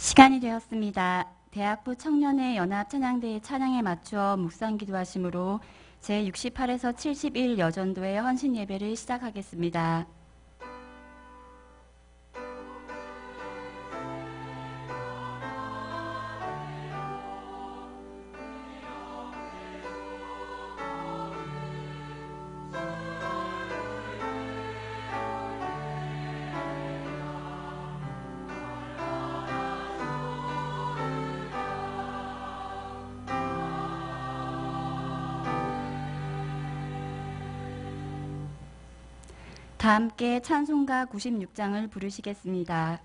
시간이 되었습니다. 대학부 청년회 연합 찬양대의 찬양에 맞추어 묵상 기도하심으로 제68에서 71 여전도의 헌신 예배를 시작하겠습니다. 다 함께 찬송가 96장을 부르시겠습니다.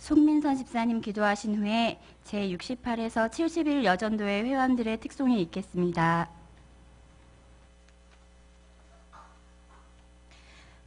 송민선 집사님 기도하신 후에 제68에서 71 여전도의 회원들의 특송이 있겠습니다.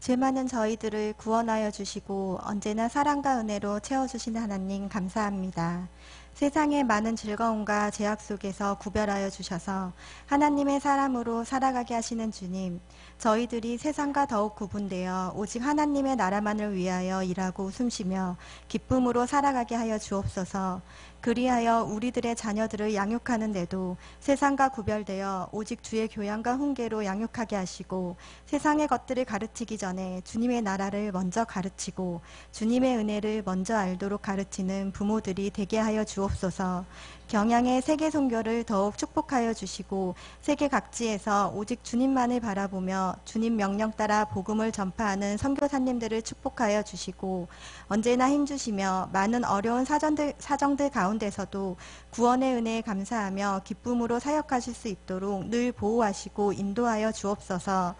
죄 많은 저희들을 구원하여 주시고 언제나 사랑과 은혜로 채워주신 하나님 감사합니다. 세상의 많은 즐거움과 제약 속에서 구별하여 주셔서 하나님의 사람으로 살아가게 하시는 주님, 저희들이 세상과 더욱 구분되어 오직 하나님의 나라만을 위하여 일하고 숨쉬며 기쁨으로 살아가게 하여 주옵소서. 그리하여 우리들의 자녀들을 양육하는 데도 세상과 구별되어 오직 주의 교양과 훈계로 양육하게 하시고 세상의 것들을 가르치기 전에 주님의 나라를 먼저 가르치고 주님의 은혜를 먼저 알도록 가르치는 부모들이 되게 하여 주옵소서. 경양의 세계 선교를 더욱 축복하여 주시고 세계 각지에서 오직 주님만을 바라보며 주님 명령 따라 복음을 전파하는 선교사님들을 축복하여 주시고 언제나 힘주시며 많은 어려운 사정들 가운데서도 구원의 은혜에 감사하며 기쁨으로 사역하실 수 있도록 늘 보호하시고 인도하여 주옵소서.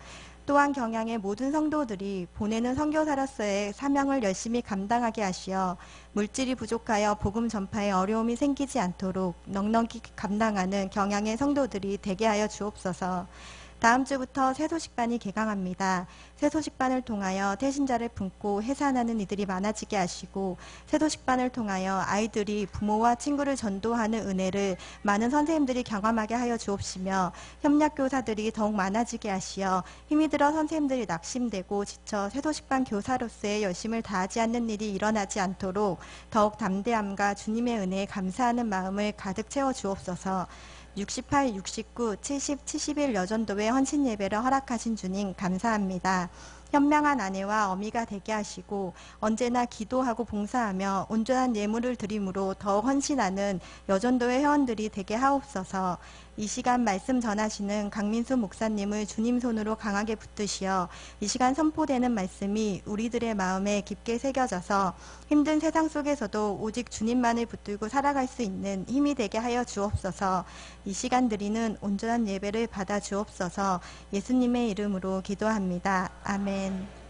또한 경양의 모든 성도들이 보내는 선교사로서의 사명을 열심히 감당하게 하시어 물질이 부족하여 복음 전파에 어려움이 생기지 않도록 넉넉히 감당하는 경양의 성도들이 되게 하여 주옵소서. 다음 주부터 새소식반이 개강합니다. 새소식반을 통하여 태신자를 품고 해산하는 이들이 많아지게 하시고 새소식반을 통하여 아이들이 부모와 친구를 전도하는 은혜를 많은 선생님들이 경험하게 하여 주옵시며 협력교사들이 더욱 많아지게 하시어 힘이 들어 선생님들이 낙심되고 지쳐 새소식반 교사로서의 열심을 다하지 않는 일이 일어나지 않도록 더욱 담대함과 주님의 은혜에 감사하는 마음을 가득 채워 주옵소서. 68, 69, 70, 71 여전도의 헌신 예배를 허락하신 주님 감사합니다. 현명한 아내와 어미가 되게 하시고 언제나 기도하고 봉사하며 온전한 예물을 드림으로 더욱 헌신하는 여전도의 회원들이 되게 하옵소서. 이 시간 말씀 전하시는 강민수 목사님을 주님 손으로 강하게 붙드시어 이 시간 선포되는 말씀이 우리들의 마음에 깊게 새겨져서 힘든 세상 속에서도 오직 주님만을 붙들고 살아갈 수 있는 힘이 되게 하여 주옵소서. 이 시간 드리는 온전한 예배를 받아 주옵소서. 예수님의 이름으로 기도합니다. 아멘.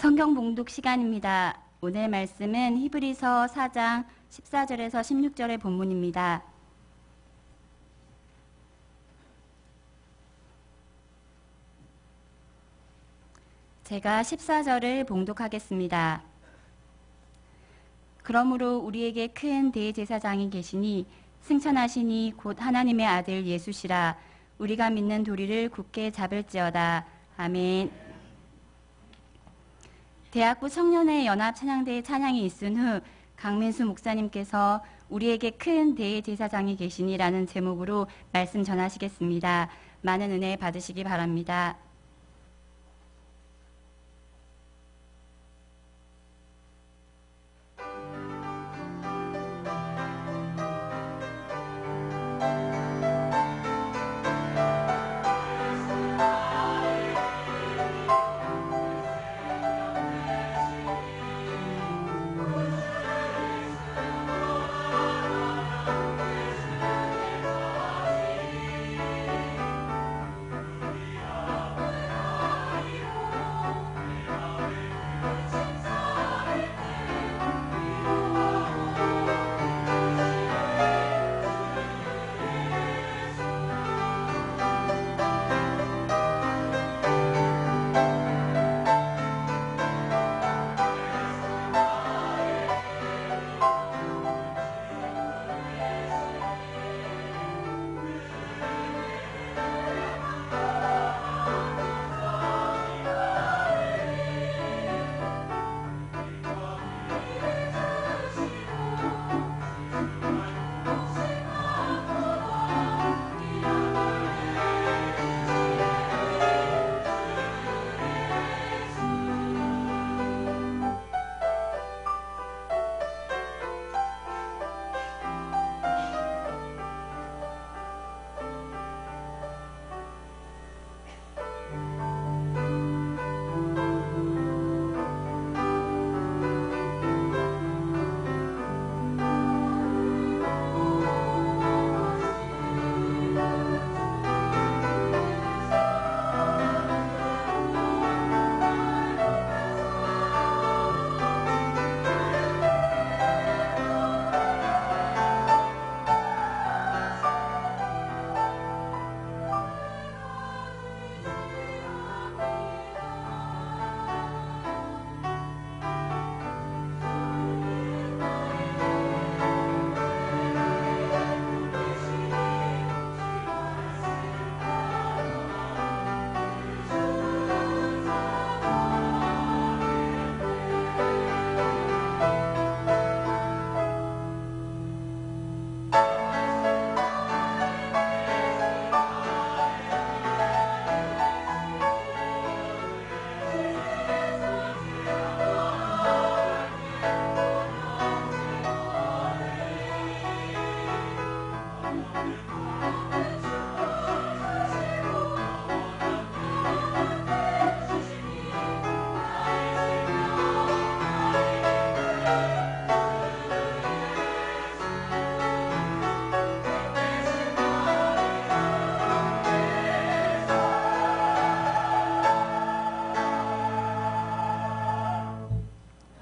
성경 봉독 시간입니다. 오늘 말씀은 히브리서 4장 14절에서 16절의 본문입니다. 제가 14절을 봉독하겠습니다. 그러므로 우리에게 큰 대제사장이 계시니 승천하시니 곧 하나님의 아들 예수시라. 우리가 믿는 도리를 굳게 잡을지어다. 아멘. 대학부 청년의 연합 찬양대회 찬양이 있은 후 강민수 목사님께서 우리에게 큰 대제사장이 계시니라는 제목으로 말씀 전하시겠습니다. 많은 은혜 받으시기 바랍니다.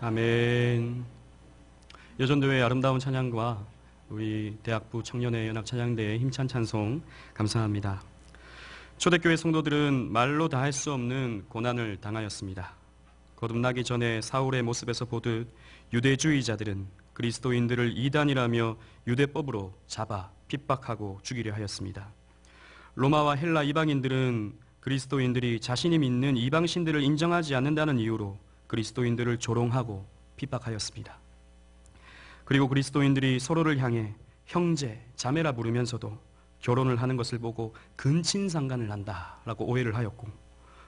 아멘. 여전도의 아름다운 찬양과 우리 대학부 청년회 연합 찬양대의 힘찬 찬송 감사합니다. 초대교회 성도들은 말로 다 할 수 없는 고난을 당하였습니다. 거듭나기 전에 사울의 모습에서 보듯 유대주의자들은 그리스도인들을 이단이라며 유대법으로 잡아 핍박하고 죽이려 하였습니다. 로마와 헬라 이방인들은 그리스도인들이 자신이 믿는 이방신들을 인정하지 않는다는 이유로 그리스도인들을 조롱하고 핍박하였습니다. 그리고 그리스도인들이 서로를 향해 형제, 자매라 부르면서도 결혼을 하는 것을 보고 근친상간을 한다라고 오해를 하였고,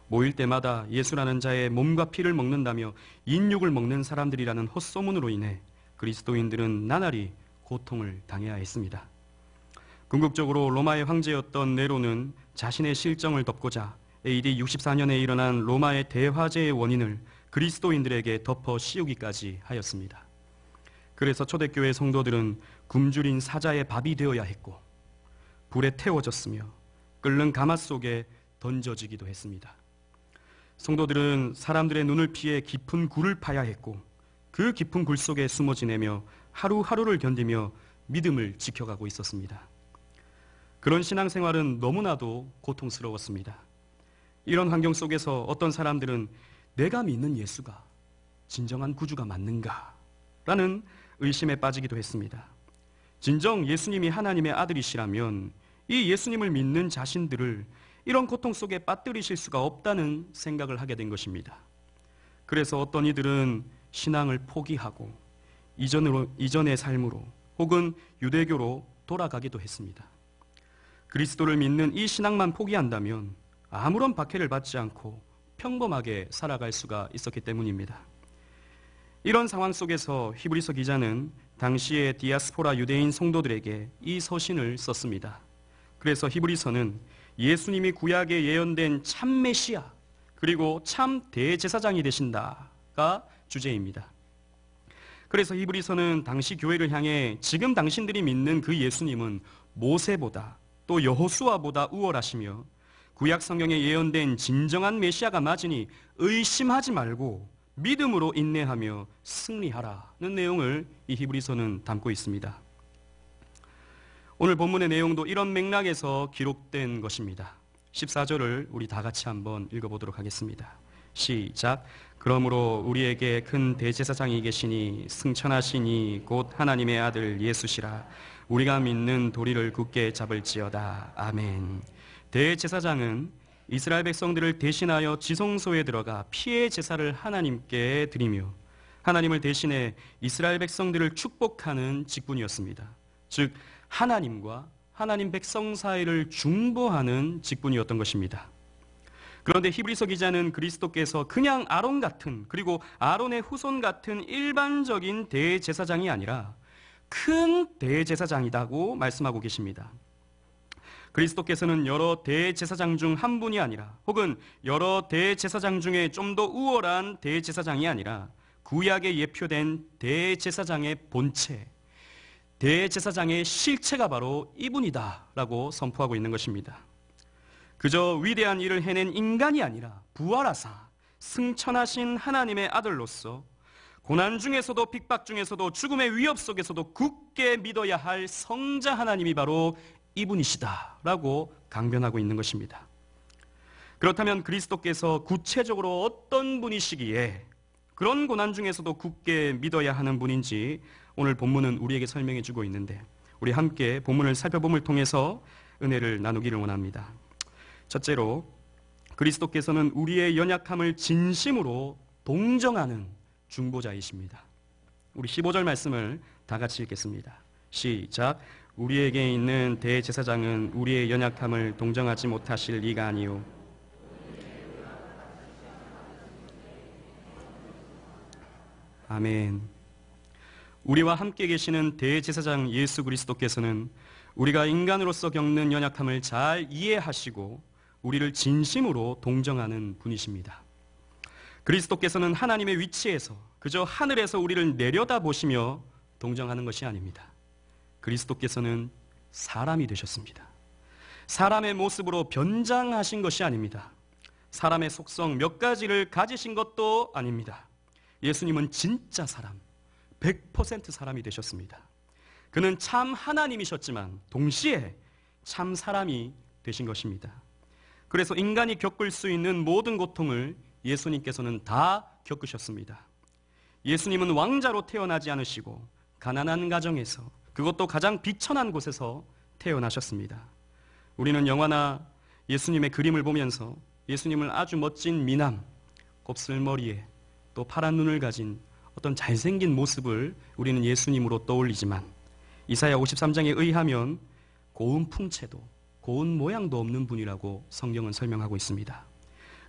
모일 때마다 예수라는 자의 몸과 피를 먹는다며 인육을 먹는 사람들이라는 헛소문으로 인해 그리스도인들은 나날이 고통을 당해야 했습니다. 궁극적으로 로마의 황제였던 네로는 자신의 실정을 덮고자 AD 64년에 일어난 로마의 대화재의 원인을 그리스도인들에게 덮어 씌우기까지 하였습니다. 그래서 초대교회 성도들은 굶주린 사자의 밥이 되어야 했고, 불에 태워졌으며 끓는 가마 속에 던져지기도 했습니다. 성도들은 사람들의 눈을 피해 깊은 굴을 파야 했고, 그 깊은 굴 속에 숨어 지내며 하루하루를 견디며 믿음을 지켜가고 있었습니다. 그런 신앙생활은 너무나도 고통스러웠습니다. 이런 환경 속에서 어떤 사람들은 내가 믿는 예수가 진정한 구주가 맞는가? 라는 의심에 빠지기도 했습니다. 진정 예수님이 하나님의 아들이시라면 이 예수님을 믿는 자신들을 이런 고통 속에 빠뜨리실 수가 없다는 생각을 하게 된 것입니다. 그래서 어떤 이들은 신앙을 포기하고 이전의 삶으로 혹은 유대교로 돌아가기도 했습니다. 그리스도를 믿는 이 신앙만 포기한다면 아무런 박해를 받지 않고 평범하게 살아갈 수가 있었기 때문입니다. 이런 상황 속에서 히브리서 기자는 당시의 디아스포라 유대인 성도들에게 이 서신을 썼습니다. 그래서 히브리서는 예수님이 구약에 예언된 참 메시아 그리고 참 대제사장이 되신다가 주제입니다. 그래서 히브리서는 당시 교회를 향해 지금 당신들이 믿는 그 예수님은 모세보다 또 여호수아보다 우월하시며 구약 성경에 예언된 진정한 메시아가 맞으니 의심하지 말고 믿음으로 인내하며 승리하라는 내용을 이 히브리서는 담고 있습니다. 오늘 본문의 내용도 이런 맥락에서 기록된 것입니다. 14절을 우리 다 같이 한번 읽어보도록 하겠습니다. 시작. 그러므로 우리에게 큰 대제사장이 계시니 승천하시니 곧 하나님의 아들 예수시라. 우리가 믿는 도리를 굳게 잡을지어다. 아멘. 대제사장은 이스라엘 백성들을 대신하여 지성소에 들어가 피의 제사를 하나님께 드리며 하나님을 대신해 이스라엘 백성들을 축복하는 직분이었습니다. 즉 하나님과 하나님 백성 사이를 중보하는 직분이었던 것입니다. 그런데 히브리서 기자는 그리스도께서 그냥 아론 같은, 그리고 아론의 후손 같은 일반적인 대제사장이 아니라 큰 대제사장이라고 말씀하고 계십니다. 그리스도께서는 여러 대제사장 중 한 분이 아니라, 혹은 여러 대제사장 중에 좀 더 우월한 대제사장이 아니라 구약에 예표된 대제사장의 본체, 대제사장의 실체가 바로 이분이다 라고 선포하고 있는 것입니다. 그저 위대한 일을 해낸 인간이 아니라 부활하사 승천하신 하나님의 아들로서 고난 중에서도 핍박 중에서도 죽음의 위협 속에서도 굳게 믿어야 할 성자 하나님이 바로 이분이시다 라고 강변하고 있는 것입니다. 그렇다면 그리스도께서 구체적으로 어떤 분이시기에 그런 고난 중에서도 굳게 믿어야 하는 분인지 오늘 본문은 우리에게 설명해 주고 있는데, 우리 함께 본문을 살펴봄을 통해서 은혜를 나누기를 원합니다. 첫째로, 그리스도께서는 우리의 연약함을 진심으로 동정하는 중보자이십니다. 우리 15절 말씀을 다 같이 읽겠습니다. 시작. 우리에게 있는 대제사장은 우리의 연약함을 동정하지 못하실 리가 아니요 아멘. 우리와 함께 계시는 대제사장 예수 그리스도께서는 우리가 인간으로서 겪는 연약함을 잘 이해하시고 우리를 진심으로 동정하는 분이십니다. 그리스도께서는 하나님의 위치에서 그저 하늘에서 우리를 내려다보시며 동정하는 것이 아닙니다. 그리스도께서는 사람이 되셨습니다. 사람의 모습으로 변장하신 것이 아닙니다. 사람의 속성 몇 가지를 가지신 것도 아닙니다. 예수님은 진짜 사람, 100% 사람이 되셨습니다. 그는 참 하나님이셨지만 동시에 참 사람이 되신 것입니다. 그래서 인간이 겪을 수 있는 모든 고통을 예수님께서는 다 겪으셨습니다. 예수님은 왕자로 태어나지 않으시고 가난한 가정에서, 그것도 가장 비천한 곳에서 태어나셨습니다. 우리는 영화나 예수님의 그림을 보면서 예수님을 아주 멋진 미남, 곱슬머리에 또 파란 눈을 가진 어떤 잘생긴 모습을 우리는 예수님으로 떠올리지만 이사야 53장에 의하면 고운 풍채도 고운 모양도 없는 분이라고 성경은 설명하고 있습니다.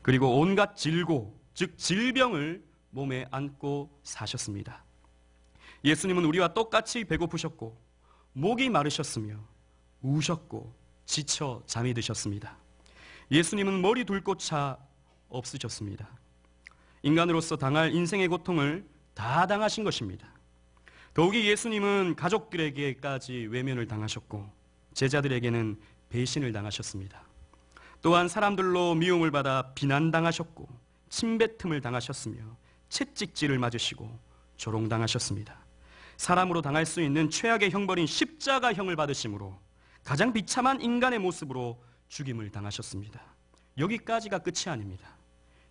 그리고 온갖 질고, 즉 질병을 몸에 안고 사셨습니다. 예수님은 우리와 똑같이 배고프셨고 목이 마르셨으며 우셨고 지쳐 잠이 드셨습니다. 예수님은 머리 둘 곳차 없으셨습니다. 인간으로서 당할 인생의 고통을 다 당하신 것입니다. 더욱이 예수님은 가족들에게까지 외면을 당하셨고 제자들에게는 배신을 당하셨습니다. 또한 사람들로 미움을 받아 비난당하셨고 침뱉음을 당하셨으며 채찍질을 맞으시고 조롱당하셨습니다. 사람으로 당할 수 있는 최악의 형벌인 십자가형을 받으심으로 가장 비참한 인간의 모습으로 죽임을 당하셨습니다. 여기까지가 끝이 아닙니다.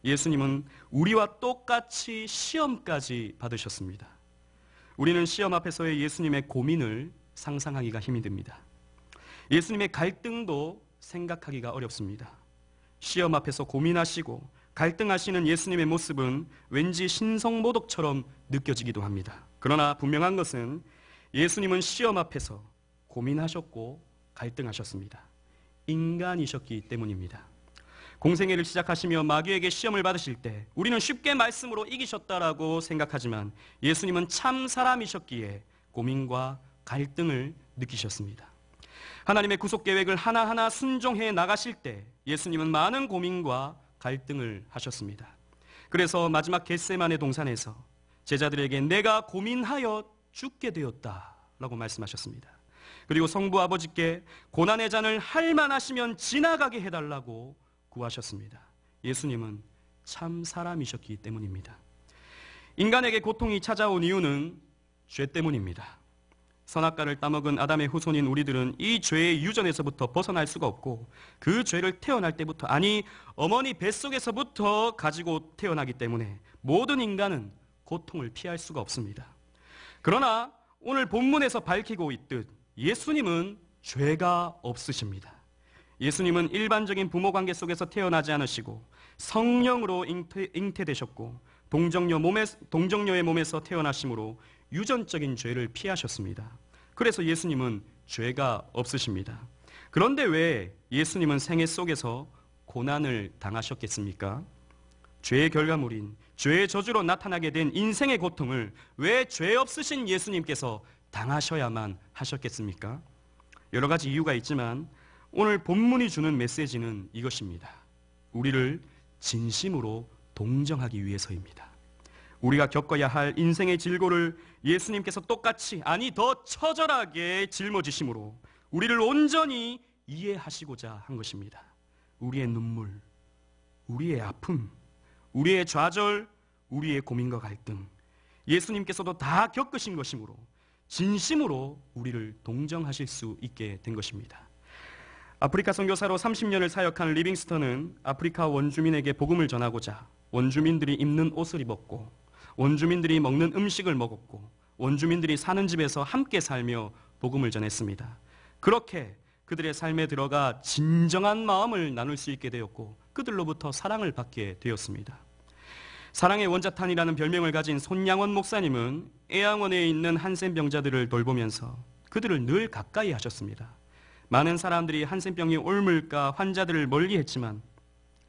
예수님은 우리와 똑같이 시험까지 받으셨습니다. 우리는 시험 앞에서의 예수님의 고민을 상상하기가 힘이 듭니다. 예수님의 갈등도 생각하기가 어렵습니다. 시험 앞에서 고민하시고 갈등하시는 예수님의 모습은 왠지 신성모독처럼 느껴지기도 합니다. 그러나 분명한 것은 예수님은 시험 앞에서 고민하셨고 갈등하셨습니다. 인간이셨기 때문입니다. 공생애를 시작하시며 마귀에게 시험을 받으실 때 우리는 쉽게 말씀으로 이기셨다라고 생각하지만 예수님은 참 사람이셨기에 고민과 갈등을 느끼셨습니다. 하나님의 구속 계획을 하나하나 순종해 나가실 때 예수님은 많은 고민과 갈등을 하셨습니다. 그래서 마지막 겟세마네 동산에서 제자들에게 내가 고민하여 죽게 되었다라고 말씀하셨습니다. 그리고 성부 아버지께 고난의 잔을 할 만하시면 지나가게 해달라고 구하셨습니다. 예수님은 참 사람이셨기 때문입니다. 인간에게 고통이 찾아온 이유는 죄 때문입니다. 선악과를 따먹은 아담의 후손인 우리들은 이 죄의 유전에서부터 벗어날 수가 없고 그 죄를 태어날 때부터, 아니 어머니 뱃속에서부터 가지고 태어나기 때문에 모든 인간은 고통을 피할 수가 없습니다. 그러나 오늘 본문에서 밝히고 있듯 예수님은 죄가 없으십니다. 예수님은 일반적인 부모관계 속에서 태어나지 않으시고 성령으로 잉태되셨고 동정녀의 몸에서 태어나심으로 유전적인 죄를 피하셨습니다. 그래서 예수님은 죄가 없으십니다. 그런데 왜 예수님은 생애 속에서 고난을 당하셨겠습니까? 죄의 결과물인 죄의 저주로 나타나게 된 인생의 고통을 왜 죄 없으신 예수님께서 당하셔야만 하셨겠습니까? 여러 가지 이유가 있지만 오늘 본문이 주는 메시지는 이것입니다. 우리를 진심으로 동정하기 위해서입니다. 우리가 겪어야 할 인생의 질고를 예수님께서 똑같이, 아니 더 처절하게 짊어지심으로 우리를 온전히 이해하시고자 한 것입니다. 우리의 눈물, 우리의 아픔, 우리의 좌절, 우리의 고민과 갈등, 예수님께서도 다 겪으신 것이므로 진심으로 우리를 동정하실 수 있게 된 것입니다. 아프리카 선교사로 30년을 사역한 리빙스턴은 아프리카 원주민에게 복음을 전하고자 원주민들이 입는 옷을 입었고 원주민들이 먹는 음식을 먹었고 원주민들이 사는 집에서 함께 살며 복음을 전했습니다. 그렇게 그들의 삶에 들어가 진정한 마음을 나눌 수 있게 되었고 그들로부터 사랑을 받게 되었습니다. 사랑의 원자탄이라는 별명을 가진 손양원 목사님은 애양원에 있는 한센병자들을 돌보면서 그들을 늘 가까이 하셨습니다. 많은 사람들이 한센병이 옮을까 환자들을 멀리했지만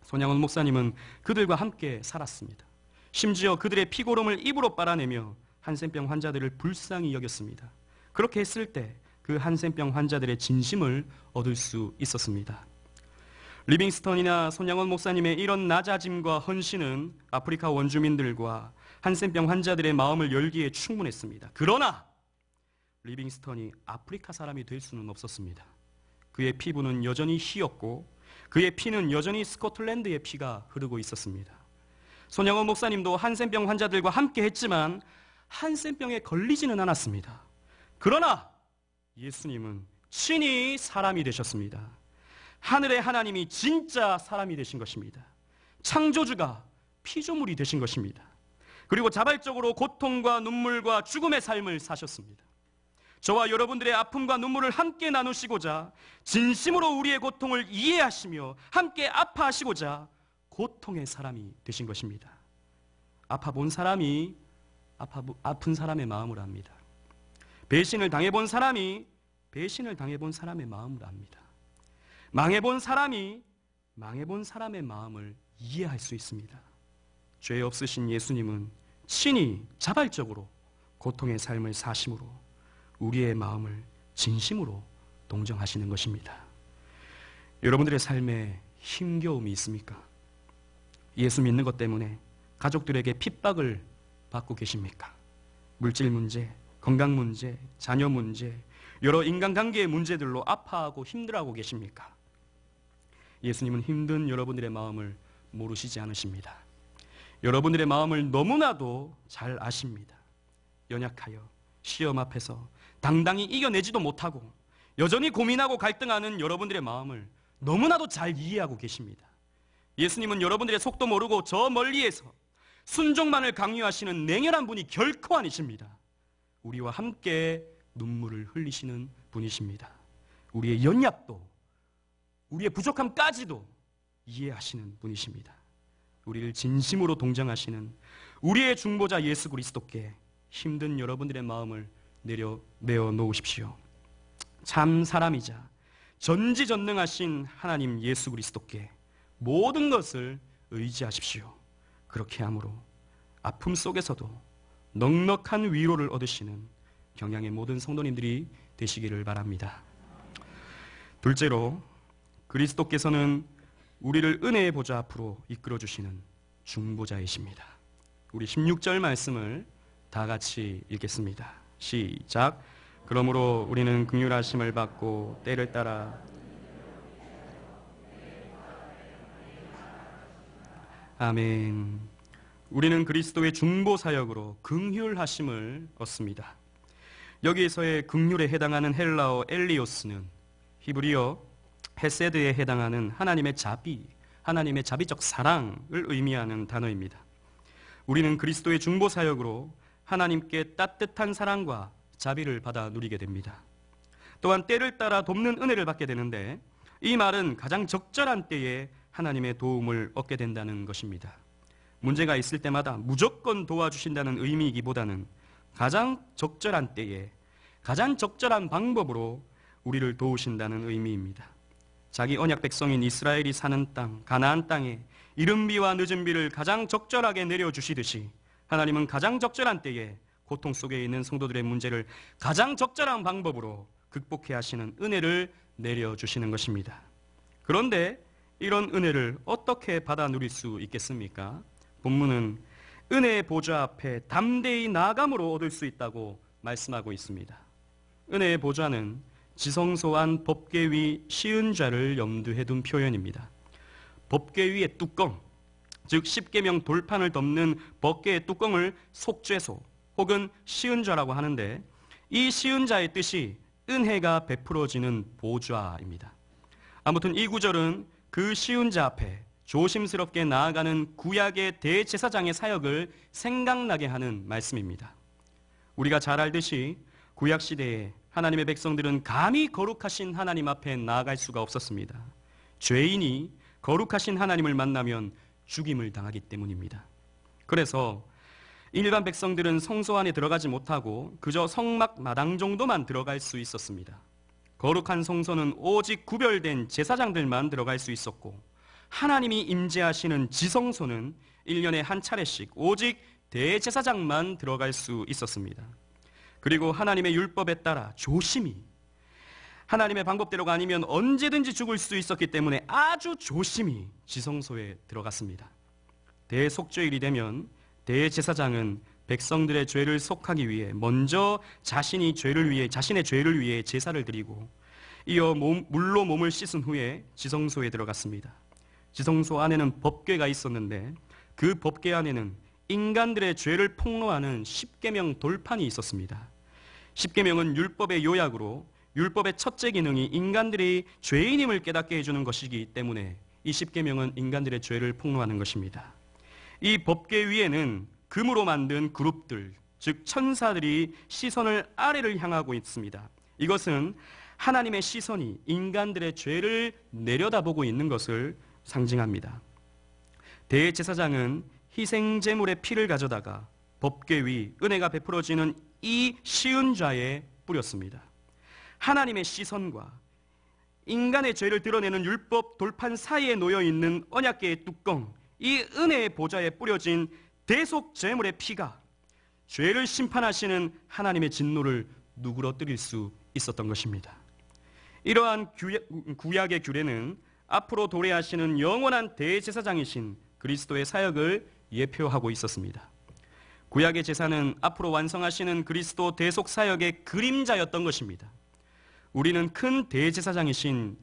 손양원 목사님은 그들과 함께 살았습니다. 심지어 그들의 피고름을 입으로 빨아내며 한센병 환자들을 불쌍히 여겼습니다. 그렇게 했을 때 그 한센병 환자들의 진심을 얻을 수 있었습니다. 리빙스턴이나 손양원 목사님의 이런 낮아짐과 헌신은 아프리카 원주민들과 한센병 환자들의 마음을 열기에 충분했습니다. 그러나 리빙스턴이 아프리카 사람이 될 수는 없었습니다. 그의 피부는 여전히 희였고 그의 피는 여전히 스코틀랜드의 피가 흐르고 있었습니다. 손양원 목사님도 한센병 환자들과 함께 했지만 한센병에 걸리지는 않았습니다. 그러나 예수님은 친히 사람이 되셨습니다. 하늘의 하나님이 진짜 사람이 되신 것입니다. 창조주가 피조물이 되신 것입니다. 그리고 자발적으로 고통과 눈물과 죽음의 삶을 사셨습니다. 저와 여러분들의 아픔과 눈물을 함께 나누시고자 진심으로 우리의 고통을 이해하시며 함께 아파하시고자 고통의 사람이 되신 것입니다. 아파본 사람이 아픈 사람의 마음을 압니다. 배신을 당해본 사람이 배신을 당해본 사람의 마음을 압니다. 망해본 사람이 망해본 사람의 마음을 이해할 수 있습니다. 죄 없으신 예수님은 친히 자발적으로 고통의 삶을 사심으로 우리의 마음을 진심으로 동정하시는 것입니다. 여러분들의 삶에 힘겨움이 있습니까? 예수 믿는 것 때문에 가족들에게 핍박을 받고 계십니까? 물질 문제, 건강 문제, 자녀 문제, 여러 인간관계의 문제들로 아파하고 힘들어하고 계십니까? 예수님은 힘든 여러분들의 마음을 모르시지 않으십니다. 여러분들의 마음을 너무나도 잘 아십니다. 연약하여 시험 앞에서 당당히 이겨내지도 못하고 여전히 고민하고 갈등하는 여러분들의 마음을 너무나도 잘 이해하고 계십니다. 예수님은 여러분들의 속도 모르고 저 멀리에서 순종만을 강요하시는 냉혈한 분이 결코 아니십니다. 우리와 함께 눈물을 흘리시는 분이십니다. 우리의 연약도 우리의 부족함까지도 이해하시는 분이십니다. 우리를 진심으로 동정하시는 우리의 중보자 예수 그리스도께 힘든 여러분들의 마음을 내어 놓으십시오. 참 사람이자 전지전능하신 하나님 예수 그리스도께 모든 것을 의지하십시오. 그렇게 함으로 아픔 속에서도 넉넉한 위로를 얻으시는 경양의 모든 성도님들이 되시기를 바랍니다. 둘째로, 그리스도께서는 우리를 은혜의 보좌 앞으로 이끌어주시는 중보자이십니다. 우리 16절 말씀을 다 같이 읽겠습니다. 시작. 그러므로 우리는 긍휼하심을 받고 때를 따라 아멘. 우리는 그리스도의 중보 사역으로 긍휼하심을 얻습니다. 여기에서의 긍휼에 해당하는 헬라어 엘리오스는 히브리어 헤세드에 해당하는 하나님의 자비, 하나님의 자비적 사랑을 의미하는 단어입니다. 우리는 그리스도의 중보 사역으로 하나님께 따뜻한 사랑과 자비를 받아 누리게 됩니다. 또한 때를 따라 돕는 은혜를 받게 되는데, 이 말은 가장 적절한 때에 하나님의 도움을 얻게 된다는 것입니다. 문제가 있을 때마다 무조건 도와주신다는 의미이기보다는 가장 적절한 때에 가장 적절한 방법으로 우리를 도우신다는 의미입니다. 자기 언약 백성인 이스라엘이 사는 땅, 가나안 땅에 이른 비와 늦은 비를 가장 적절하게 내려주시듯이 하나님은 가장 적절한 때에 고통 속에 있는 성도들의 문제를 가장 적절한 방법으로 극복해 하시는 은혜를 내려주시는 것입니다. 그런데 이런 은혜를 어떻게 받아 누릴 수 있겠습니까? 본문은 은혜의 보좌 앞에 담대히 나아감으로 얻을 수 있다고 말씀하고 있습니다. 은혜의 보좌는 지성소한 법궤 위 시은 자를 염두에 둔 표현입니다. 법궤 위의 뚜껑, 즉 십계명 돌판을 덮는 법궤의 뚜껑을 속죄소 혹은 시은자라고 하는데, 이 시은자의 뜻이 은혜가 베풀어지는 보좌입니다. 아무튼 이 구절은 그 시은자 앞에 조심스럽게 나아가는 구약의 대제사장의 사역을 생각나게 하는 말씀입니다. 우리가 잘 알듯이 구약시대에 하나님의 백성들은 감히 거룩하신 하나님 앞에 나아갈 수가 없었습니다. 죄인이 거룩하신 하나님을 만나면 죽임을 당하기 때문입니다. 그래서 일반 백성들은 성소 안에 들어가지 못하고 그저 성막 마당 정도만 들어갈 수 있었습니다. 거룩한 성소는 오직 구별된 제사장들만 들어갈 수 있었고, 하나님이 임재하시는 지성소는 1년에 한 차례씩 오직 대제사장만 들어갈 수 있었습니다. 그리고 하나님의 율법에 따라 조심히 하나님의 방법대로가 아니면 언제든지 죽을 수 있었기 때문에 아주 조심히 지성소에 들어갔습니다. 대속죄일이 되면 대제사장은 백성들의 죄를 속하기 위해 먼저 자신의 죄를 위해 제사를 드리고 이어 물로 몸을 씻은 후에 지성소에 들어갔습니다. 지성소 안에는 법궤가 있었는데 그 법궤 안에는 인간들의 죄를 폭로하는 십계명 돌판이 있었습니다. 십계명은 율법의 요약으로 율법의 첫째 기능이 인간들이 죄인임을 깨닫게 해주는 것이기 때문에 이 십계명은 인간들의 죄를 폭로하는 것입니다. 이 법궤 위에는 금으로 만든 그룹들, 즉 천사들이 시선을 아래를 향하고 있습니다. 이것은 하나님의 시선이 인간들의 죄를 내려다보고 있는 것을 상징합니다. 대제사장은 희생제물의 피를 가져다가 법궤 위 은혜가 베풀어지는 이 시은좌에 뿌렸습니다. 하나님의 시선과 인간의 죄를 드러내는 율법 돌판 사이에 놓여있는 언약궤의 뚜껑, 이 은혜의 보좌에 뿌려진 대속 제물의 피가 죄를 심판하시는 하나님의 진노를 누그러뜨릴 수 있었던 것입니다. 이러한 구약의 규례는 앞으로 도래하시는 영원한 대제사장이신 그리스도의 사역을 예표하고 있었습니다. 구약의 제사는 앞으로 완성하시는 그리스도 대속 사역의 그림자였던 것입니다. 우리는 큰 대제사장이신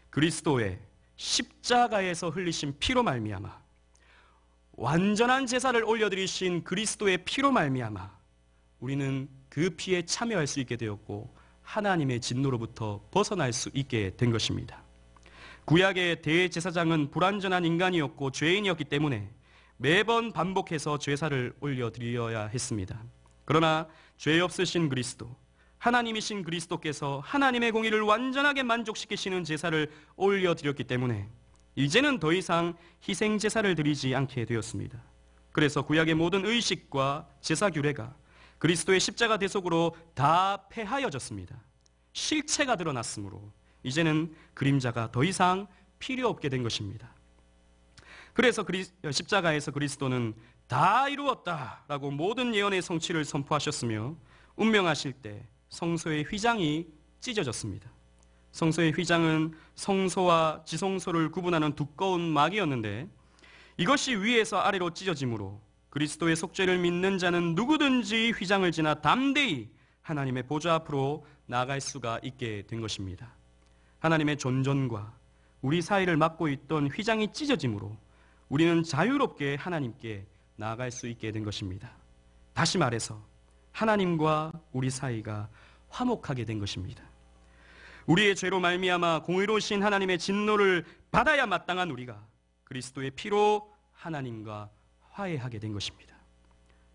그리스도의 십자가에서 흘리신 피로 말미암아 완전한 제사를 올려드리신 그리스도의 피로 말미암아 우리는 그 피에 참여할 수 있게 되었고 하나님의 진노로부터 벗어날 수 있게 된 것입니다. 구약의 대제사장은 불완전한 인간이었고 죄인이었기 때문에 매번 반복해서 제사를 올려드려야 했습니다. 그러나 죄 없으신 그리스도, 하나님이신 그리스도께서 하나님의 공의를 완전하게 만족시키시는 제사를 올려드렸기 때문에 이제는 더 이상 희생 제사를 드리지 않게 되었습니다. 그래서 구약의 모든 의식과 제사 규례가 그리스도의 십자가 대속으로 다 폐하여졌습니다. 실체가 드러났으므로 이제는 그림자가 더 이상 필요 없게 된 것입니다. 그래서 십자가에서 그리스도는 다 이루었다라고 모든 예언의 성취를 선포하셨으며 운명하실 때 성소의 휘장이 찢어졌습니다. 성소의 휘장은 성소와 지성소를 구분하는 두꺼운 막이었는데 이것이 위에서 아래로 찢어짐으로 그리스도의 속죄를 믿는 자는 누구든지 휘장을 지나 담대히 하나님의 보좌 앞으로 나아갈 수가 있게 된 것입니다. 하나님의 존전과 우리 사이를 막고 있던 휘장이 찢어짐으로 우리는 자유롭게 하나님께 나아갈 수 있게 된 것입니다. 다시 말해서 하나님과 우리 사이가 화목하게 된 것입니다. 우리의 죄로 말미암아 공의로우신 하나님의 진노를 받아야 마땅한 우리가 그리스도의 피로 하나님과 화해하게 된 것입니다.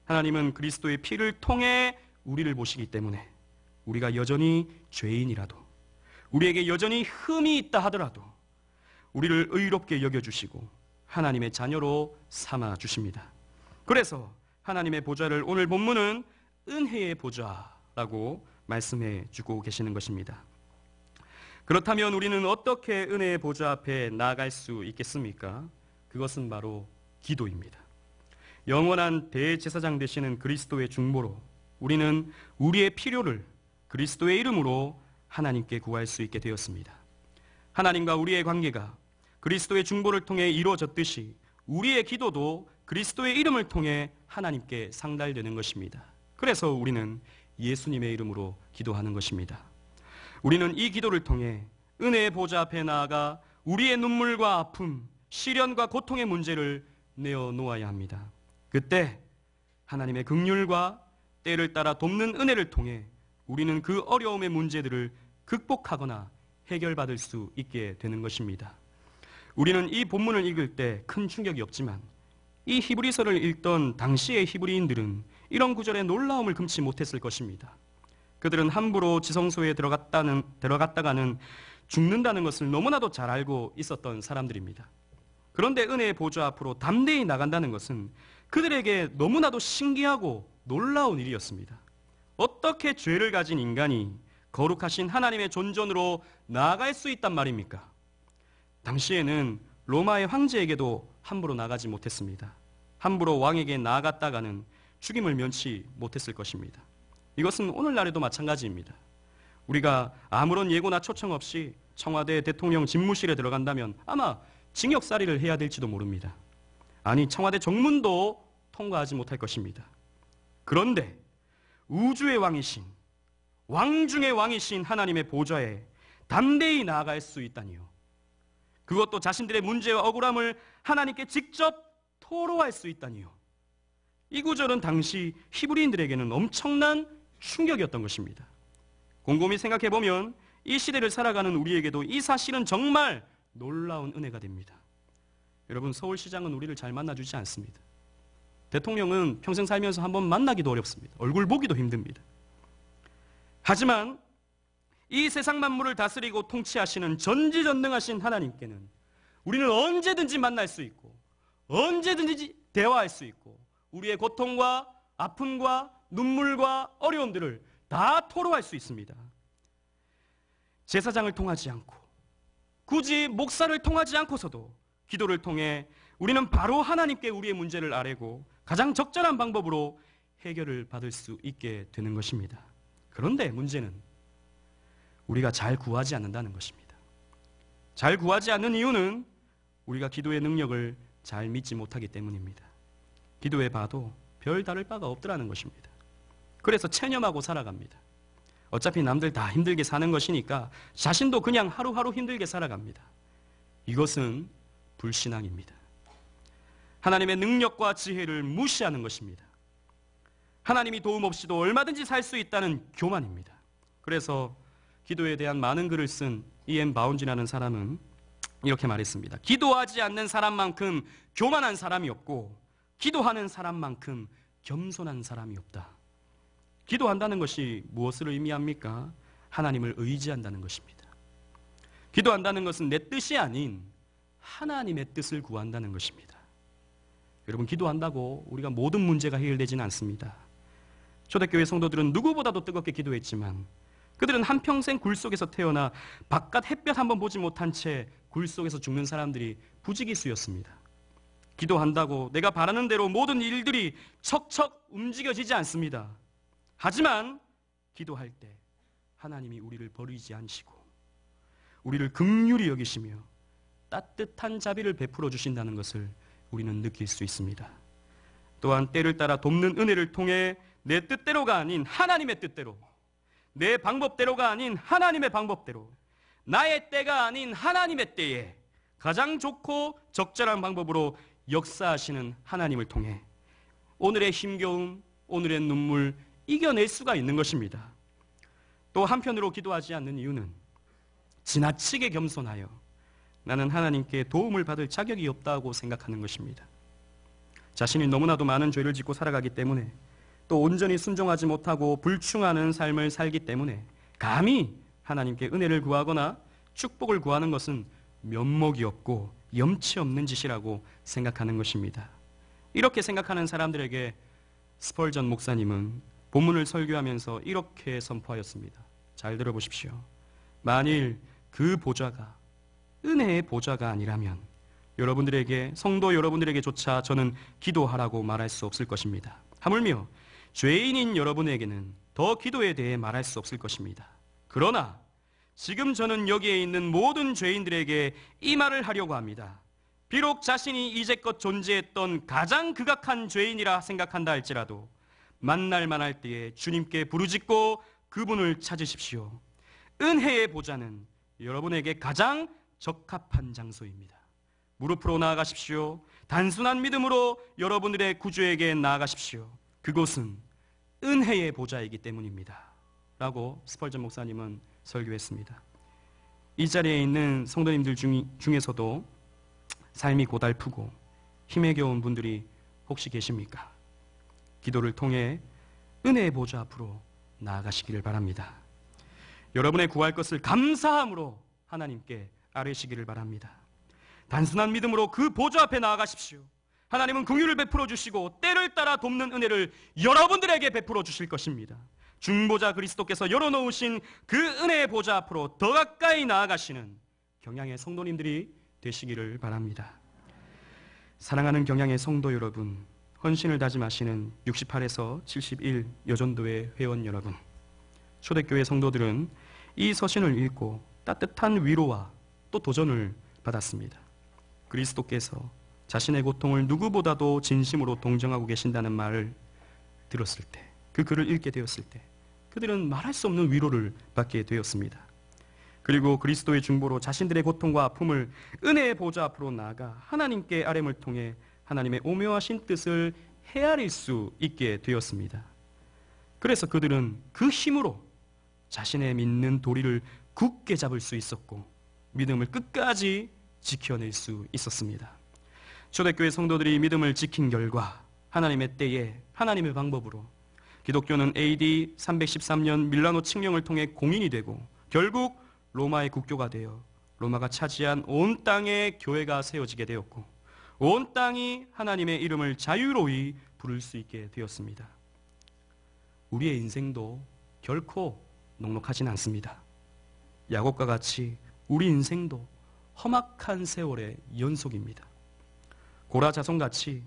하나님은 그리스도의 피를 통해 우리를 보시기 때문에 우리가 여전히 죄인이라도 우리에게 여전히 흠이 있다 하더라도 우리를 의롭게 여겨주시고 하나님의 자녀로 삼아주십니다. 그래서 하나님의 보좌를 오늘 본문은 은혜의 보좌라고 말씀해 주고 계시는 것입니다. 그렇다면 우리는 어떻게 은혜의 보좌 앞에 나아갈 수 있겠습니까? 그것은 바로 기도입니다. 영원한 대제사장 되시는 그리스도의 중보로 우리는 우리의 필요를 그리스도의 이름으로 하나님께 구할 수 있게 되었습니다. 하나님과 우리의 관계가 그리스도의 중보를 통해 이루어졌듯이 우리의 기도도 그리스도의 이름을 통해 하나님께 상달되는 것입니다. 그래서 우리는 예수님의 이름으로 기도하는 것입니다. 우리는 이 기도를 통해 은혜의 보좌 앞에 나아가 우리의 눈물과 아픔, 시련과 고통의 문제를 내어놓아야 합니다. 그때 하나님의 긍휼과 때를 따라 돕는 은혜를 통해 우리는 그 어려움의 문제들을 극복하거나 해결받을 수 있게 되는 것입니다. 우리는 이 본문을 읽을 때 큰 충격이 없지만 이 히브리서를 읽던 당시의 히브리인들은 이런 구절에 놀라움을 금치 못했을 것입니다. 그들은 함부로 지성소에 들어갔다가는 죽는다는 것을 너무나도 잘 알고 있었던 사람들입니다. 그런데 은혜의 보좌 앞으로 담대히 나간다는 것은 그들에게 너무나도 신기하고 놀라운 일이었습니다. 어떻게 죄를 가진 인간이 거룩하신 하나님의 존전으로 나아갈 수 있단 말입니까? 당시에는 로마의 황제에게도 함부로 나가지 못했습니다. 함부로 왕에게 나아갔다가는 죽임을 면치 못했을 것입니다. 이것은 오늘날에도 마찬가지입니다. 우리가 아무런 예고나 초청 없이 청와대 대통령 집무실에 들어간다면 아마 징역살이를 해야 될지도 모릅니다. 아니, 청와대 정문도 통과하지 못할 것입니다. 그런데 우주의 왕이신, 왕 중의 왕이신 하나님의 보좌에 담대히 나아갈 수 있다니요. 그것도 자신들의 문제와 억울함을 하나님께 직접 토로할 수 있다니요. 이 구절은 당시 히브리인들에게는 엄청난 충격이었던 것입니다. 곰곰이 생각해보면 이 시대를 살아가는 우리에게도 이 사실은 정말 놀라운 은혜가 됩니다. 여러분, 서울시장은 우리를 잘 만나주지 않습니다. 대통령은 평생 살면서 한번 만나기도 어렵습니다. 얼굴 보기도 힘듭니다. 하지만 이 세상 만물을 다스리고 통치하시는 전지전능하신 하나님께는 우리는 언제든지 만날 수 있고 언제든지 대화할 수 있고 우리의 고통과 아픔과 눈물과 어려움들을 다 토로할 수 있습니다. 제사장을 통하지 않고 굳이 목사를 통하지 않고서도 기도를 통해 우리는 바로 하나님께 우리의 문제를 아뢰고 가장 적절한 방법으로 해결을 받을 수 있게 되는 것입니다. 그런데 문제는 우리가 잘 구하지 않는다는 것입니다. 잘 구하지 않는 이유는 우리가 기도의 능력을 잘 믿지 못하기 때문입니다. 기도해 봐도 별 다를 바가 없더라는 것입니다. 그래서 체념하고 살아갑니다. 어차피 남들 다 힘들게 사는 것이니까 자신도 그냥 하루하루 힘들게 살아갑니다. 이것은 불신앙입니다. 하나님의 능력과 지혜를 무시하는 것입니다. 하나님이 도움 없이도 얼마든지 살 수 있다는 교만입니다. 그래서 기도에 대한 많은 글을 쓴 E.M. 바운지라는 사람은 이렇게 말했습니다. 기도하지 않는 사람만큼 교만한 사람이 없고 기도하는 사람만큼 겸손한 사람이 없다. 기도한다는 것이 무엇을 의미합니까? 하나님을 의지한다는 것입니다. 기도한다는 것은 내 뜻이 아닌 하나님의 뜻을 구한다는 것입니다. 여러분, 기도한다고 우리가 모든 문제가 해결되지는 않습니다. 초대교회 성도들은 누구보다도 뜨겁게 기도했지만 그들은 한평생 굴 속에서 태어나 바깥 햇볕 한번 보지 못한 채 굴 속에서 죽는 사람들이 부지기수였습니다. 기도한다고 내가 바라는 대로 모든 일들이 척척 움직여지지 않습니다. 하지만 기도할 때 하나님이 우리를 버리지 않으시고 우리를 긍휼히 여기시며 따뜻한 자비를 베풀어 주신다는 것을 우리는 느낄 수 있습니다. 또한 때를 따라 돕는 은혜를 통해 내 뜻대로가 아닌 하나님의 뜻대로, 내 방법대로가 아닌 하나님의 방법대로, 나의 때가 아닌 하나님의 때에 가장 좋고 적절한 방법으로 역사하시는 하나님을 통해 오늘의 힘겨움, 오늘의 눈물 이겨낼 수가 있는 것입니다. 또 한편으로 기도하지 않는 이유는 지나치게 겸손하여 나는 하나님께 도움을 받을 자격이 없다고 생각하는 것입니다. 자신이 너무나도 많은 죄를 짓고 살아가기 때문에 또 온전히 순종하지 못하고 불충하는 삶을 살기 때문에 감히 하나님께 은혜를 구하거나 축복을 구하는 것은 면목이 없고 염치 없는 짓이라고 생각하는 것입니다. 이렇게 생각하는 사람들에게 스펄전 목사님은 본문을 설교하면서 이렇게 선포하였습니다. 잘 들어보십시오. 만일 그 보좌가 은혜의 보좌가 아니라면 여러분들에게, 성도 여러분들에게조차 저는 기도하라고 말할 수 없을 것입니다. 하물며 죄인인 여러분에게는 더 기도에 대해 말할 수 없을 것입니다. 그러나 지금 저는 여기에 있는 모든 죄인들에게 이 말을 하려고 합니다. 비록 자신이 이제껏 존재했던 가장 극악한 죄인이라 생각한다 할지라도 만날 만할 때에 주님께 부르짖고 그분을 찾으십시오. 은혜의 보좌는 여러분에게 가장 적합한 장소입니다. 무릎으로 나아가십시오. 단순한 믿음으로 여러분들의 구주에게 나아가십시오. 그곳은 은혜의 보좌이기 때문입니다. 라고 스펄전 목사님은 설교했습니다. 이 자리에 있는 성도님들 중에서도 삶이 고달프고 힘에 겨운 분들이 혹시 계십니까? 기도를 통해 은혜의 보좌 앞으로 나아가시기를 바랍니다. 여러분의 구할 것을 감사함으로 하나님께 아뢰시기를 바랍니다. 단순한 믿음으로 그 보좌 앞에 나아가십시오. 하나님은 긍휼을 베풀어 주시고 때를 따라 돕는 은혜를 여러분들에게 베풀어 주실 것입니다. 중보자 그리스도께서 열어놓으신 그 은혜의 보좌 앞으로 더 가까이 나아가시는 경양의 성도님들이 되시기를 바랍니다. 사랑하는 경양의 성도 여러분, 헌신을 다짐하시는 68에서 71 여전도회 회원 여러분, 초대교회 성도들은 이 서신을 읽고 따뜻한 위로와 또 도전을 받았습니다. 그리스도께서 자신의 고통을 누구보다도 진심으로 동정하고 계신다는 말을 들었을 때, 그 글을 읽게 되었을 때 그들은 말할 수 없는 위로를 받게 되었습니다. 그리고 그리스도의 중보로 자신들의 고통과 아픔을 은혜의 보좌 앞으로 나아가 하나님께 아뢰음을 통해 하나님의 오묘하신 뜻을 헤아릴 수 있게 되었습니다. 그래서 그들은 그 힘으로 자신의 믿는 도리를 굳게 잡을 수 있었고 믿음을 끝까지 지켜낼 수 있었습니다. 초대교회 성도들이 믿음을 지킨 결과 하나님의 때에 하나님의 방법으로 기독교는 AD 313년 밀라노 칙령을 통해 공인이 되고 결국 로마의 국교가 되어 로마가 차지한 온 땅에 교회가 세워지게 되었고 온 땅이 하나님의 이름을 자유로이 부를 수 있게 되었습니다. 우리의 인생도 결코 녹록하진 않습니다. 야곱과 같이 우리 인생도 험악한 세월의 연속입니다. 고라자손같이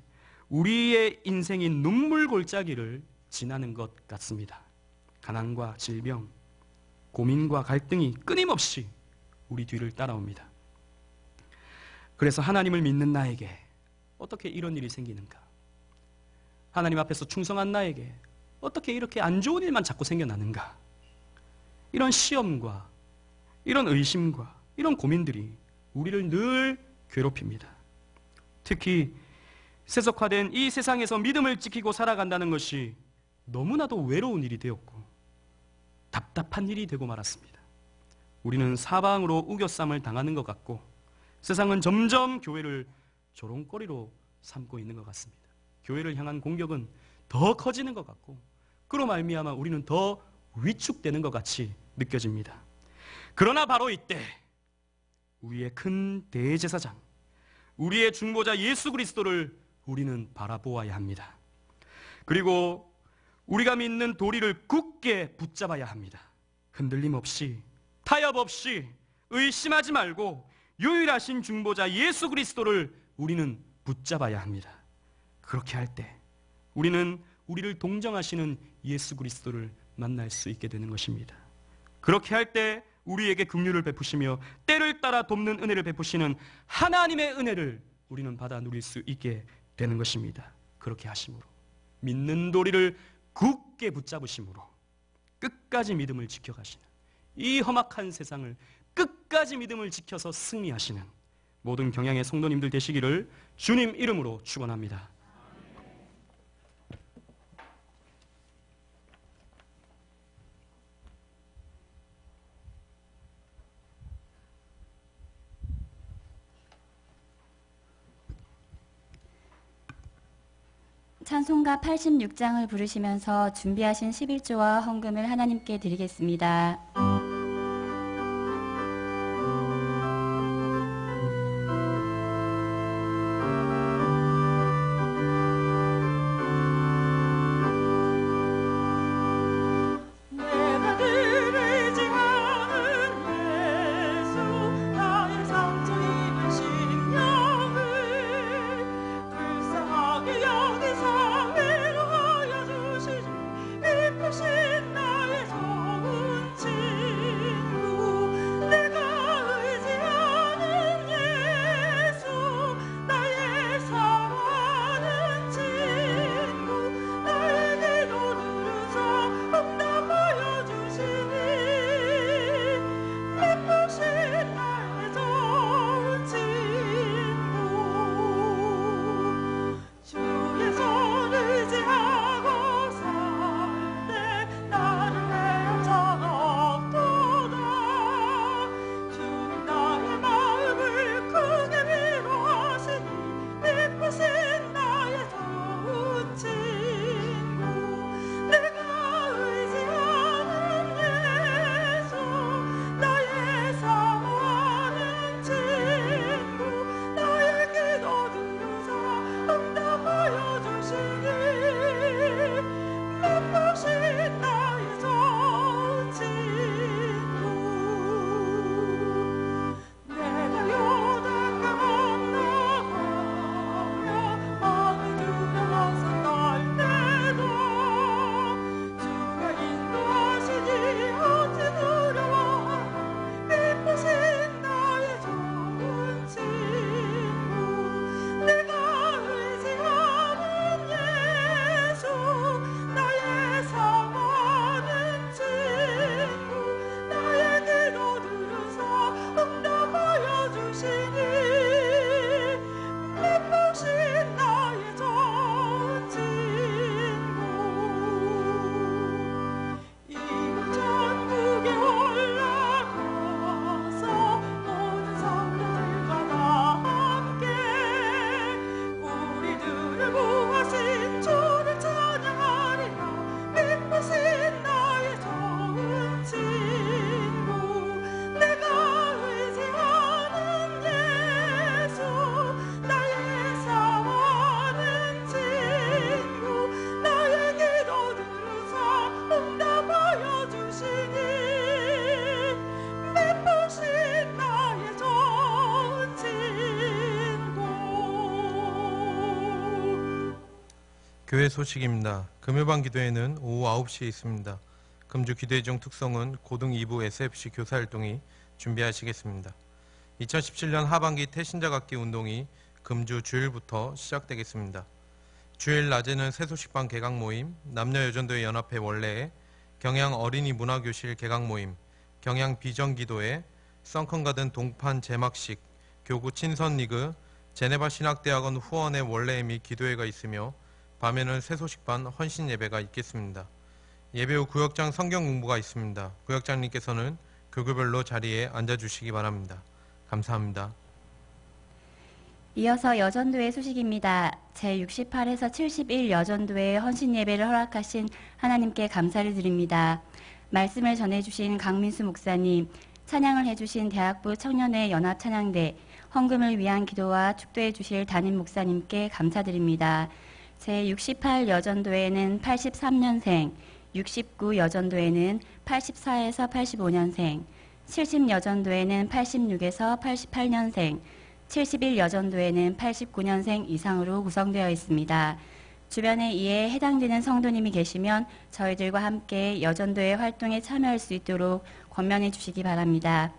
우리의 인생인 눈물 골짜기를 지나는 것 같습니다. 가난과 질병, 고민과 갈등이 끊임없이 우리 뒤를 따라옵니다. 그래서 하나님을 믿는 나에게 어떻게 이런 일이 생기는가? 하나님 앞에서 충성한 나에게 어떻게 이렇게 안 좋은 일만 자꾸 생겨나는가? 이런 시험과 이런 의심과 이런 고민들이 우리를 늘 괴롭힙니다. 특히 세속화된 이 세상에서 믿음을 지키고 살아간다는 것이 너무나도 외로운 일이 되었고 답답한 일이 되고 말았습니다. 우리는 사방으로 우겨쌈을 당하는 것 같고 세상은 점점 교회를 조롱거리로 삼고 있는 것 같습니다. 교회를 향한 공격은 더 커지는 것 같고 그로 말미암아 우리는 더 위축되는 것 같이 느껴집니다. 그러나 바로 이때 우리의 큰 대제사장, 우리의 중보자 예수 그리스도를 우리는 바라보아야 합니다. 그리고 우리가 믿는 도리를 굳게 붙잡아야 합니다. 흔들림 없이, 타협 없이, 의심하지 말고 유일하신 중보자 예수 그리스도를 우리는 붙잡아야 합니다. 그렇게 할 때 우리는 우리를 동정하시는 예수 그리스도를 만날 수 있게 되는 것입니다. 그렇게 할 때 우리에게 긍휼을 베푸시며 때를 따라 돕는 은혜를 베푸시는 하나님의 은혜를 우리는 받아 누릴 수 있게 되는 것입니다. 그렇게 하심으로 믿는 도리를 굳게 붙잡으심으로 끝까지 믿음을 지켜가시는 이 험악한 세상을 끝까지 믿음을 지켜서 승리하시는 모든 경향의 성도님들 되시기를 주님 이름으로 축원합니다. 찬송가 86장을 부르시면서 준비하신 11조와 헌금을 하나님께 드리겠습니다. 나의 소원치 교회 소식입니다. 금요반 기도회는 오후 9시에 있습니다. 금주 기도회 중 특성은 고등 2부 SFC 교사활동이 준비하시겠습니다. 2017년 하반기 태신자각기 운동이 금주 주일부터 시작되겠습니다. 주일 낮에는 새소식반 개강 모임, 남녀여전도회 연합회 원래회, 경양 어린이 문화교실 개강 모임, 경양 비전기도회, 썬컨가든 동판 제막식, 교구 친선리그, 제네바 신학대학원 후원회 원래회 및 기도회가 있으며 밤에는 새소식반 헌신예배가 있겠습니다. 예배 후 구역장 성경 공부가 있습니다. 구역장님께서는 교구별로 자리에 앉아주시기 바랍니다. 감사합니다. 이어서 여전도회 소식입니다. 제68에서 71 여전도회 헌신예배를 허락하신 하나님께 감사를 드립니다. 말씀을 전해주신 강민수 목사님, 찬양을 해주신 대학부 청년회 연합찬양대, 헌금을 위한 기도와 축도해 주실 담임 목사님께 감사드립니다. 제68 여전도회는 83년생, 69 여전도회는 84에서 85년생, 70 여전도회는 86에서 88년생, 71 여전도회는 89년생 이상으로 구성되어 있습니다. 주변에 이에 해당되는 성도님이 계시면 저희들과 함께 여전도회 활동에 참여할 수 있도록 권면해 주시기 바랍니다.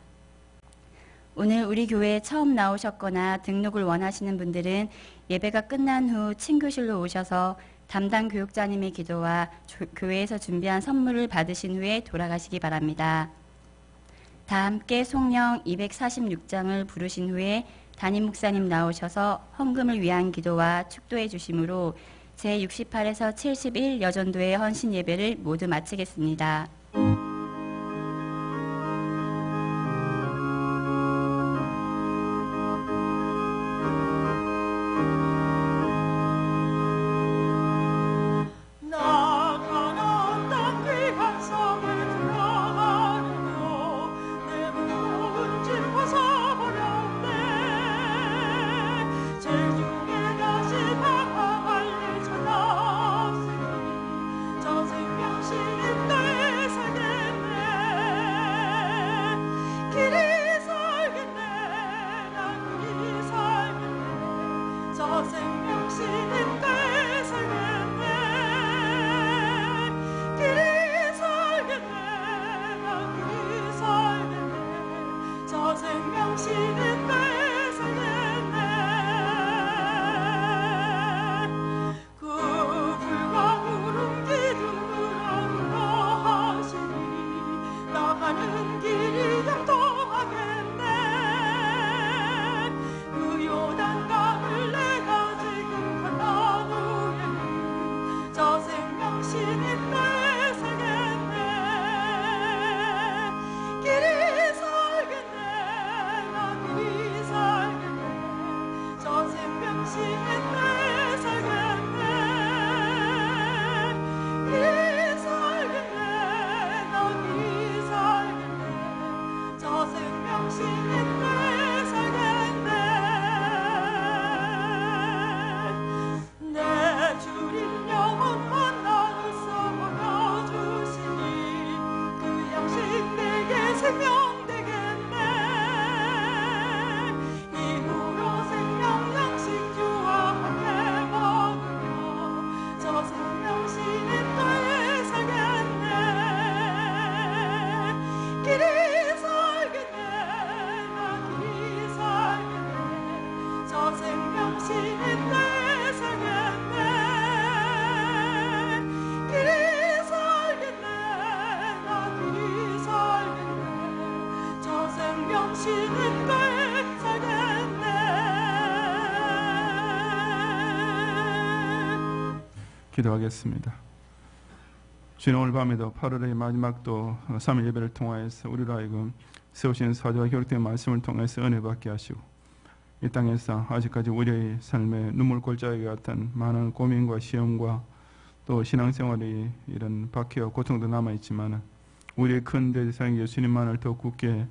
오늘 우리 교회에 처음 나오셨거나 등록을 원하시는 분들은 예배가 끝난 후 친교실로 오셔서 담당 교육자님의 기도와 교회에서 준비한 선물을 받으신 후에 돌아가시기 바랍니다. 다 함께 송령 246장을 부르신 후에 담임 목사님 나오셔서 헌금을 위한 기도와 축도해 주심으로 제68에서 71 여전도회 헌신 예배를 모두 마치겠습니다. 기도하겠습니다. 주님, 오늘 밤에도 8월의 마지막 또 3일 예배를 통하여서 우리로 하여금 세우신 사도와 기록된 말씀을 통해서 은혜 받게 하시고 이 땅에서 아직까지 우리의 삶에 눈물 골짜기 같은 많은 고민과 시험과 또 신앙생활의 이런 박해와 고통도 남아있지만 우리의 큰 대상 예수님만을 더 굳게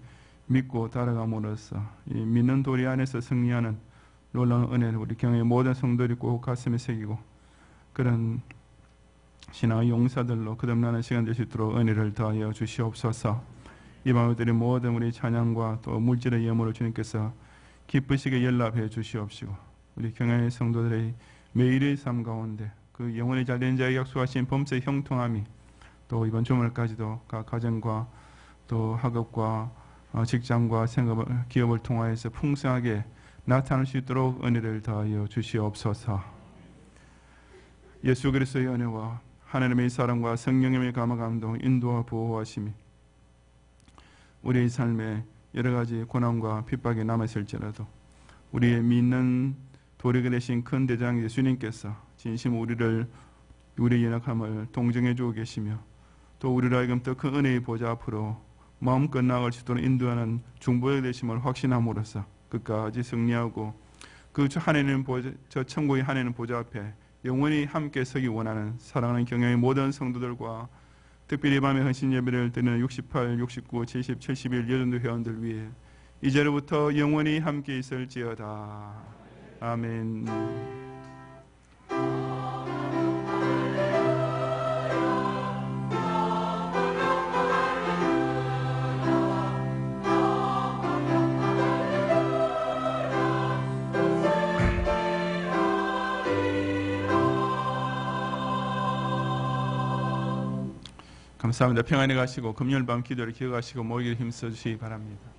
믿고 따라감으로써 이 믿는 도리 안에서 승리하는 놀라운 은혜를 우리 경의 모든 성도들이 꼭 가슴에 새기고 그런 신앙의 용사들로 거듭나는 시간 될 수 있도록 은혜를 더하여 주시옵소서. 이 밤에 드린 모든 우리 찬양과 또 물질의 예물을 주님께서 기쁘시게 연락해 주시옵시고 우리 경외의 성도들의 매일의 삶 가운데 그 영원히 잘된 자에게 약속하신 범사의 형통함이 또 이번 주말까지도 각 가정과 또 학업과 직장과 생업을, 기업을 통하여서 풍성하게 나타날 수 있도록 은혜를 더하여 주시옵소서. 예수 그리스도의 은혜와 하나님의 사랑과 성령님의 감화 감동, 인도와 보호하심이 우리의 삶에 여러 가지 고난과 핍박이 남았을지라도 우리의 믿는 도리가 되신 큰 대장 예수님께서 진심 우리의 연약함을 동정해 주고 계시며 또 우리로 하여금 더 큰 은혜의 보좌 앞으로 마음껏 나아갈 수 있도록 인도하는 중보자 되심을 확신함으로써 끝까지 승리하고 그 저 천국의 하나님 보좌 앞에 영원히 함께 서기 원하는 사랑하는 경영의 모든 성도들과 특별히 밤에 헌신 예배를 드리는 68, 69, 70, 71 여전도 회원들 위해 이제로부터 영원히 함께 있을지어다. 아멘. 감사합니다. 평안히 가시고 금요일 밤 기도를 기억하시고 모이기를 힘써 주시기 바랍니다.